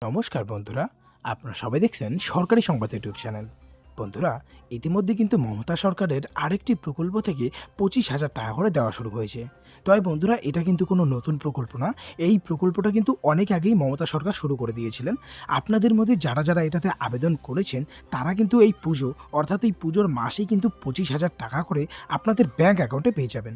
নমস্কার বন্ধুরা, আপনারা সবাই দেখছেন সরকারি সংবাদ ইউটিউব চ্যানেল। বন্ধুরা, ইতিমধ্যে কিন্তু মমতা সরকারের আরেকটি প্রকল্প থেকে 25,000 টাকা করে দেওয়া শুরু হয়েছে। তবে বন্ধুরা, এটা কিন্তু কোনো নতুন প্রকল্প না। এই প্রকল্পটা কিন্তু অনেক আগেই মমতা সরকার শুরু করে দিয়েছিলেন। আপনাদের মধ্যে যারা যারা এটাতে আবেদন করেছেন তারা কিন্তু এই পুজো অর্থাৎ এই পুজোর মাসেই কিন্তু 25,000 টাকা করে আপনাদের ব্যাঙ্ক অ্যাকাউন্টে পেয়ে যাবেন।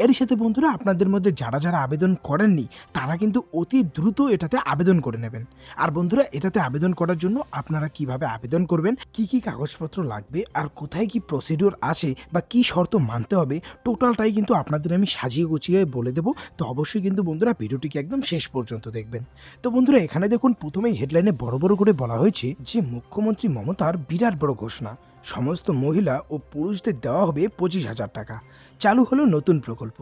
এর সাথে বন্ধুরা, আপনাদের মধ্যে যারা যারা আবেদন করেননি তারা কিন্তু অতি দ্রুত এটাতে আবেদন করে নেবেন। আর বন্ধুরা, এটাতে আবেদন করার জন্য আপনারা কিভাবে আবেদন করবেন, কি কি কাগজপত্র লাগবে, আর কোথায় কি প্রসিডিওর আছে বা কি শর্ত মানতে হবে, টোটালটাই কিন্তু আপনাদের আমি সাজিয়ে গুছিয়ে বলে দেবো। তো অবশ্যই কিন্তু বন্ধুরা ভিডিওটিকে একদম শেষ পর্যন্ত দেখবেন। তো বন্ধুরা, এখানে দেখুন প্রথমেই হেডলাইনে বড় বড় করে বলা হয়েছে যে মুখ্যমন্ত্রী মমতার বিরাট বড় ঘোষণা, সমস্ত মহিলা ও পুরুষদের দেওয়া হবে 25,000 টাকা। চালু হলো নতুন প্রকল্প।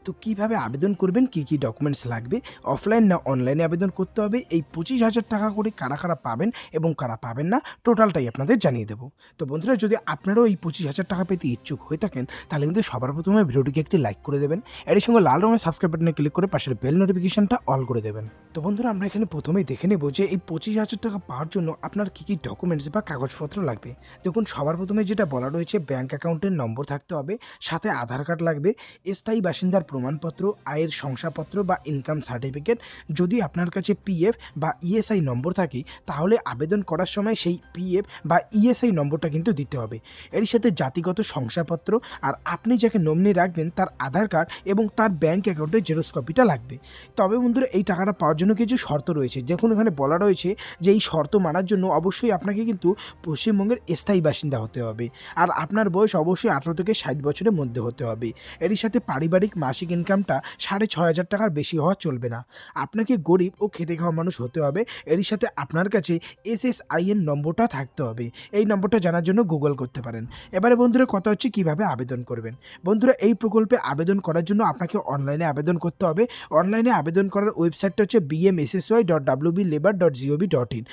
তো কিভাবে আবেদন করবেন, কি কি ডকুমেন্টস লাগবে, অফলাইন না অনলাইনে আবেদন করতে হবে, এই 25,000 টাকা করে কারা কারা পাবেন এবং কারা পাবেন না, টোটালটাই আপনাদের জানিয়ে দেবো। তো বন্ধুরা, যদি আপনারাও এই 25,000 টাকা পেতে ইচ্ছুক হয়ে থাকেন তাহলে কিন্তু সবার প্রথমে ভিডিওটিকে একটি লাইক করে দেবেন, এর সঙ্গে লাল রঙের সাবস্ক্রাইব বাটনে ক্লিক করে পাশের বেল নোটিফিকেশনটা অল করে দেবেন। তো বন্ধুরা, আমরা এখানে প্রথমেই দেখে নেব যে এই 25,000 টাকা পাওয়ার জন্য আপনার কী কী ডকুমেন্টস বা কাগজপত্র লাগবে। দেখুন, সবার প্রথমে যেটা বলা রয়েছে, ব্যাঙ্ক অ্যাকাউন্টের নম্বর থাকতে হবে, সাথে আধার কার্ড লাগবে, স্থায়ী বাসিন্দার প্রমাণপত্র, আয়ের শংসাপত্র বা ইনকাম সার্টিফিকেট। যদি আপনার কাছে পিএফ বা ইএসআই নম্বর থাকে তাহলে আবেদন করার সময় সেই পিএফ বা ইএসআই নম্বরটা কিন্তু দিতে হবে। এর সাথে জাতিগত শংসাপত্র, আর আপনি যাকে নমিনি রাখবেন তার আধার কার্ড এবং তার ব্যাঙ্ক অ্যাকাউন্টের জেরক্স কপিটা লাগবে। তবে বন্ধুরা, এই টাকাটা পাওয়ার জন্য কিছু শর্ত রয়েছে। দেখুন, এখানে বলা রয়েছে যে এই শর্ত মানার জন্য অবশ্যই আপনাকে কিন্তু পশ্চিমবঙ্গের স্থায়ী বাসিন্দা হতে হবে, আর আপনার বয়স অবশ্যই 18 থেকে 60 বছরের মধ্যে হতে হবে। এরই সাথে পারিবারিক মাসিক ইনকামটা 6,500 টাকার বেশি হওয়া চলবে না। আপনাকে গরিব ও খেটে খাওয়া মানুষ হতে হবে। এরই সাথে আপনার কাছে এসএসআইএন নম্বরটা থাকতে হবে। এই নম্বরটা জানার জন্য গুগল করতে পারেন। এবারে বন্ধুরা, কথা হচ্ছে কিভাবে আবেদন করবেন। বন্ধুরা, এই প্রকল্পে আবেদন করার জন্য আপনাকে অনলাইনে আবেদন করতে হবে। অনলাইনে আবেদন করার ওয়েবসাইটটা হচ্ছে bmssy.wblabor.gov.in।